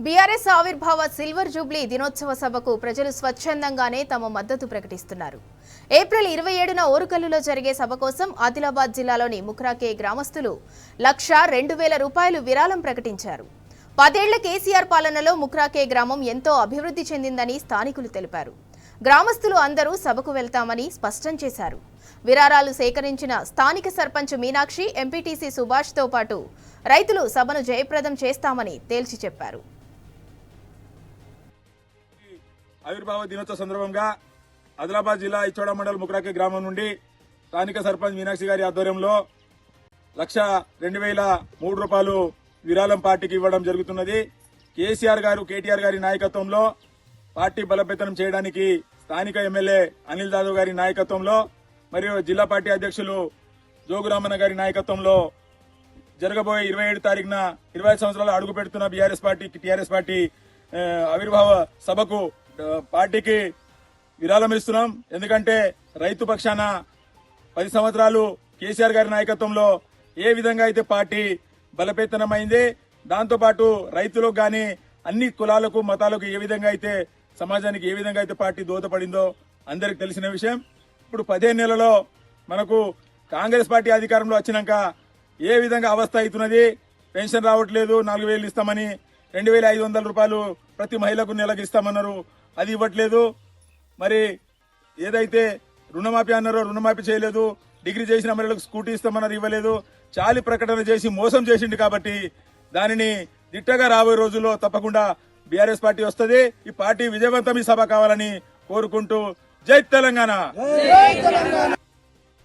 BRS ఆవిర్భావ silver Jubilee దినోత్సవ సభకు ప్రజలు స్వచ్ఛందంగానే తమ మద్దతు ప్రకటిస్తున్నారు. ఏప్రిల్ 27న ఓరుకల్లులో జరిగే సభ కోసం ఆదిలాబాద్ జిల్లాలోని ముక్రాకే గ్రామస్తులు 1,02,000 రూపాయలు విరాళం ప్రకటించారు. 10 ఏళ్ల కేసీఆర్ పాలనలో ముక్రాకే గ్రామం ఎంతో అభివృద్ధి చెందిందని స్థానికులు తెలిపారు. గ్రామస్తులు అందరూ సభకు వెళ్తామని స్పష్టం చేశారు. విరాళాలు సేకరించిన స్థానిక సర్పంచ్ మీనాక్షి, ఎంపీటీసీ సుభాష్తో పాటు రైతులు సభను జయప్రదం చేస్తామని తేల్చి చెప్పారు. ఆవిర్భావ దినోత్సవ సందర్భంగా ఆదిలాబాద్ జిల్లా ఇచ్చోడ మండలం ముక్రాకే గ్రామం నుండి స్థానిక సర్పంచ్ మీనాక్షి గారి ఆధ్వర్యంలో 1,02,003 రూపాయలు విరాళం పార్టీకి ఇవ్వడం జరుగుతున్నది. కేసీఆర్ గారు, కేటీఆర్ గారి నాయకత్వంలో పార్టీ బలోపేతం చేయడానికి స్థానిక ఎమ్మెల్యే అనిల్ జాదవ్ గారి నాయకత్వంలో మరియు జిల్లా పార్టీ అధ్యక్షులు జోగురామన్న గారి నాయకత్వంలో జరగబోయే 27 తారీఖున 25 సంవత్సరాలు అడుగు పెడుతున్న టీఆర్ఎస్ పార్టీ ఆవిర్భావ సభకు పార్టీకి విరాళం ఇస్తున్నాం. ఎందుకంటే రైతు పక్షాన 10 సంవత్సరాలు కేసీఆర్ గారి నాయకత్వంలో ఏ విధంగా అయితే పార్టీ బలోపేతనమైంది, దాంతోపాటు రైతులకు గాని అన్ని కులాలకు మతాలకు ఏ విధంగా అయితే సమాజానికి ఏ విధంగా అయితే పార్టీ దోహదపడిందో అందరికి తెలిసిన విషయం. ఇప్పుడు 15 నెలలో మనకు కాంగ్రెస్ పార్టీ అధికారంలో వచ్చినాక ఏ విధంగా అవస్థ అవుతున్నది, పెన్షన్ రావట్లేదు, 4,000 ఇస్తామని 2,500 రూపాయలు ప్రతి మహిళకు నెలకు ఇస్తామన్నారు, అది ఇవ్వట్లేదు. మరి ఏదైతే రుణమాఫీ అన్నారో రుణమాఫీ చేయలేదు, డిగ్రీ చేసిన మహిళలకు స్కూటీ ఇస్తామన్నారు, ఇవ్వలేదు. చాలి ప్రకటన చేసి మోసం చేసిండు. కాబట్టి దానిని దిట్టగా రాబోయే రోజుల్లో తప్పకుండా బీఆర్ఎస్ పార్టీ వస్తుంది. ఈ పార్టీ విజయవంతం ఈ సభ కావాలని కోరుకుంటూ జై తెలంగాణ.